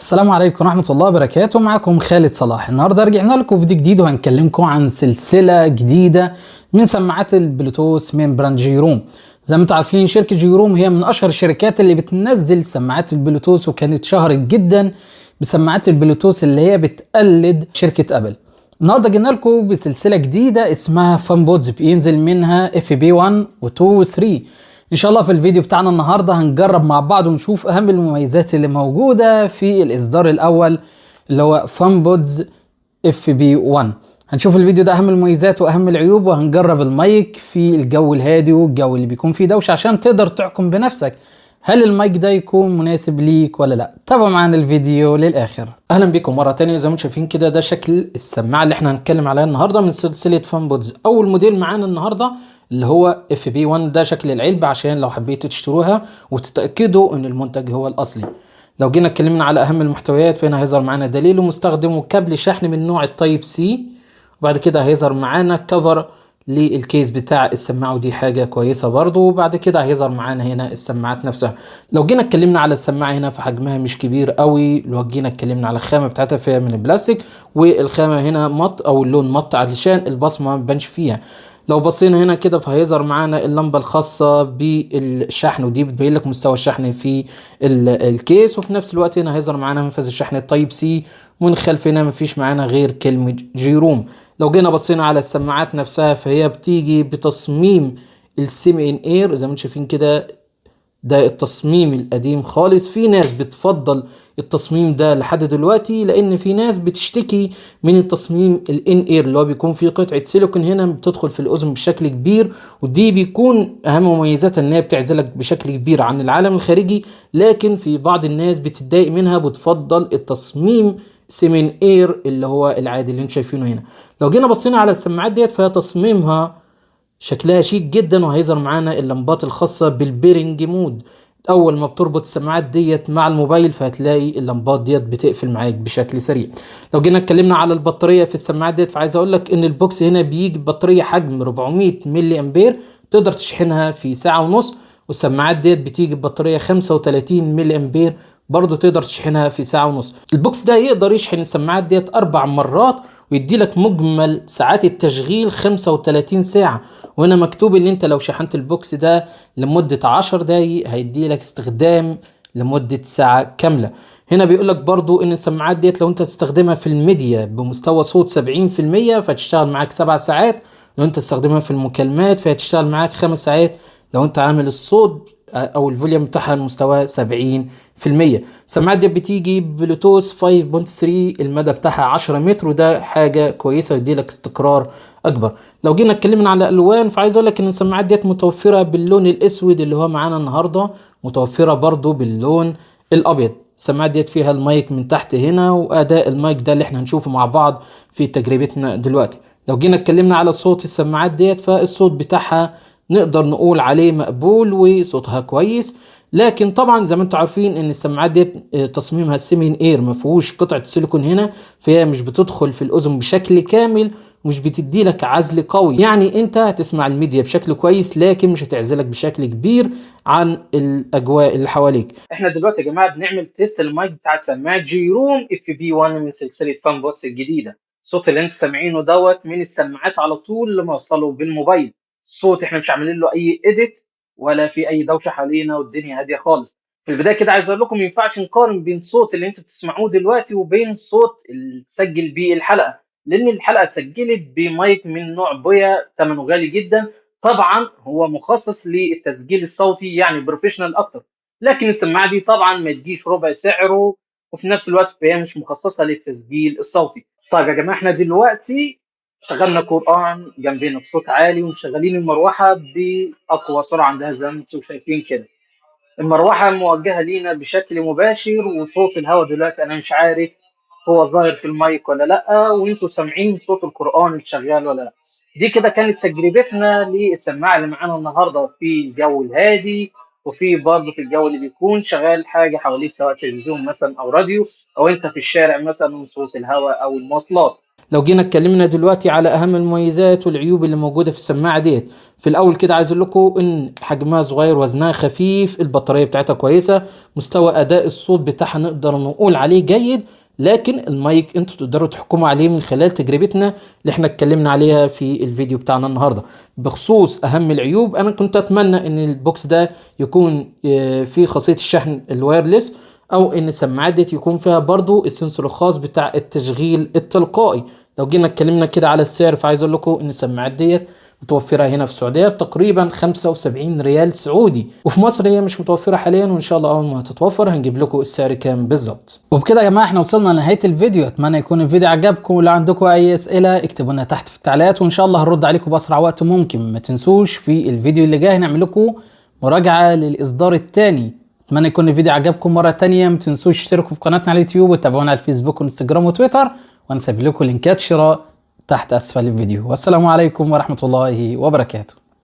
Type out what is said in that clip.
السلام عليكم ورحمة الله وبركاته. معكم خالد صلاح. النهاردة رجعنا لكم فيديو جديد وهنكلمكم عن سلسلة جديدة من سماعات البلوتوث من براند جيروم. زي ما انتم عارفين شركة جيروم هي من اشهر الشركات اللي بتنزل سماعات البلوتوث، وكانت شهرت جدا بسماعات البلوتوث اللي هي بتقلد شركة ابل. النهارده جينا لكم بسلسلة جديدة اسمها فان بودز، بينزل منها اف بي 1 و2 و3. ان شاء الله في الفيديو بتاعنا النهارده هنجرب مع بعض ونشوف اهم المميزات اللي موجوده في الاصدار الاول اللي هو فان بودز اف بي 1. هنشوف الفيديو ده اهم المميزات واهم العيوب، وهنجرب المايك في الجو الهادي والجو اللي بيكون فيه دوشه عشان تقدر تحكم بنفسك هل المايك ده يكون مناسب ليك ولا لا. تابعوا معانا الفيديو للاخر. اهلا بكم مره تانية. زي ما انتم شايفين كده ده شكل السماعه اللي احنا هنتكلم عليها النهارده من سلسله فان بودز. اول موديل معانا النهارده اللي هو اف بي 1، ده شكل العلبه عشان لو حبيتوا تشتروها وتتاكدوا ان المنتج هو الاصلي. لو جينا اتكلمنا على اهم المحتويات فهنا هيظهر معانا دليل ومستخدم وكابل شحن من نوع التايب سي، وبعد كده هيظهر معانا كفر للكيس بتاع السماعه ودي حاجه كويسه برضو، وبعد كده هيظهر معانا هنا السماعات نفسها. لو جينا اتكلمنا على السماعه هنا فحجمها مش كبير قوي. لو جينا اتكلمنا على الخامه بتاعتها فيها من البلاستيك، والخامه هنا مط او اللون مط علشان البصمه ما تبانش فيها. لو بصينا هنا كده فهيظهر معانا اللمبه الخاصه بالشحن، ودي بتبين لك مستوى الشحن في الكيس، وفي نفس الوقت هنا هيظهر معانا منفذ الشحن التايب سي، ومن خلف هنا مفيش معانا غير كلمه جيروم. لو جينا بصينا على السماعات نفسها فهي بتيجي بتصميم السيمي ان اير زي ما انتم شايفين كده. ده التصميم القديم خالص. في ناس بتفضل التصميم ده لحد دلوقتي، لان في ناس بتشتكي من التصميم الان اير اللي هو بيكون فيه قطعة سيليكون هنا بتدخل في الاذن بشكل كبير، ودي بيكون اهم مميزاتها ان هي بتعزلك بشكل كبير عن العالم الخارجي. لكن في بعض الناس بتتضايق منها، بتفضل التصميم سيمين اير اللي هو العادي اللي انتم شايفينه هنا. لو جينا بصينا على السماعات ديت فهي تصميمها شكلها شيك جدا، وهيظهر معانا اللمبات الخاصة بالبيرنج مود. اول ما بتربط السماعات ديت مع الموبايل فهتلاقي اللمبات ديت بتقفل معاك بشكل سريع. لو جينا اتكلمنا على البطارية في السماعات ديت فعايز اقول لك ان البوكس هنا بيجي ببطارية حجم 400 ملي امبير، تقدر تشحنها في ساعة ونص. والسماعات ديت بتيجي ببطارية 35 ملي امبير، برضو تقدر تشحنها في ساعة ونص. البوكس ده يقدر يشحن السماعات ديت 4 مرات، ويدي لك مجمل ساعات التشغيل 35 ساعة. وهنا مكتوب ان انت لو شحنت البوكس ده لمدة 10 دقايق هيدي لك استخدام لمدة ساعة كاملة. هنا بيقول لك برضو ان السماعات ديت لو انت تستخدمها في الميديا بمستوى صوت 70% فتشتغل معاك 7 ساعات. لو انت تستخدمها في المكالمات فهتشتغل معاك 5 ساعات. لو انت عامل الصوت او الفوليوم بتاعها المستوى 70%. السماعات دي بتيجي بلوتوث 5.3، المدى بتاعها 10 متر، وده حاجة كويسة ويدي لك استقرار اكبر. لو جينا اتكلمنا على الالوان فعايز اقول لك ان السماعات ديت متوفرة باللون الاسود اللي هو معانا النهاردة، متوفرة برضو باللون الابيض. السماعات ديت فيها المايك من تحت هنا، واداء المايك ده اللي احنا هنشوفه مع بعض في تجربتنا دلوقتي. لو جينا اتكلمنا على صوت السماعات ديت فالصوت بتاعها نقدر نقول عليه مقبول وصوتها كويس. لكن طبعا زي ما انتم عارفين ان السماعات دي تصميمها السيمين اير ما فيهوش قطعه سيليكون هنا، فهي مش بتدخل في الاذن بشكل كامل، ومش بتدي لك عزل قوي. يعني انت هتسمع الميديا بشكل كويس لكن مش هتعزلك بشكل كبير عن الاجواء اللي حواليك. احنا دلوقتي يا جماعه بنعمل تيست المايك بتاع سماعه جيروم اف بي 1 من سلسله فان بوتس الجديده. الصوت اللي انتم سامعينه دوت من السماعات على طول اللي موصله بالموبايل. الصوت احنا مش عاملين له اي اديت ولا في اي دوشه حوالينا، والدنيا هاديه خالص. في البدايه كده عايز اقول لكم ما ينفعش نقارن بين الصوت اللي انتم بتسمعوه دلوقتي وبين الصوت اللي اتسجل بيه الحلقه، لان الحلقه اتسجلت بمايك من نوع بويا ثمنه غالي جدا. طبعا هو مخصص للتسجيل الصوتي يعني بروفيشنال اكتر، لكن السماعه دي طبعا ما تجيش ربع سعره، وفي نفس الوقت هي مش مخصصه للتسجيل الصوتي. طيب يا جماعه احنا دلوقتي شغلنا قرآن جنبنا بصوت عالي، ومشغلين المروحة بأقوى سرعة عندها زي ما انتم شايفين كده. المروحة موجهة لينا بشكل مباشر، وصوت الهواء دلوقتي أنا مش عارف هو ظاهر في المايك ولا لأ، وانتوا سامعين صوت القرآن اللي شغال ولا لأ. دي كده كانت تجربتنا للسماعة اللي معانا النهاردة في الجو الهادي، وفي برضه في الجو اللي بيكون شغال حاجة حواليه سواء تلفزيون مثلا أو راديو، أو أنت في الشارع مثلا صوت الهواء أو المواصلات. لو جينا اتكلمنا دلوقتي على اهم المميزات والعيوب اللي موجوده في السماعه ديت، في الاول كده عايز اقول لكم ان حجمها صغير، وزنها خفيف، البطاريه بتاعتها كويسه، مستوى اداء الصوت بتاعها نقدر نقول عليه جيد، لكن المايك انتوا تقدروا تحكموا عليه من خلال تجربتنا اللي احنا اتكلمنا عليها في الفيديو بتاعنا النهارده. بخصوص اهم العيوب، انا كنت اتمنى ان البوكس ده يكون فيه خاصيه الشحن الوايرلس، او ان السماعات ديت يكون فيها برضو السنسور الخاص بتاع التشغيل التلقائي. لو جينا اتكلمنا كده على السعر، فعايز اقول لكم ان السماعات ديت متوفرة هنا في السعودية تقريبا 75 ريال سعودي، وفي مصر هي مش متوفرة حاليا، وان شاء الله اول ما هتتوفر هنجيب لكم السعر كام بالظبط. وبكده يا جماعة احنا وصلنا لنهاية الفيديو، اتمنى يكون الفيديو عجبكم، ولو عندكم اي اسئلة اكتبوا لنا تحت في التعليقات، وان شاء الله هنرد عليكم باسرع وقت ممكن. ما تنسوش في الفيديو اللي جاي هنعمل لكم مراجعة للاصدار الثاني. اتمنى يكون الفيديو عجبكم مرة تانية. ما تنسوش تشتركوا في قناتنا على اليوتيوب، وتابعونا على الفيسبوك وانستجرام وتويتر، وهنسيب لكم لينكات شراء تحت اسفل الفيديو. والسلام عليكم ورحمة الله وبركاته.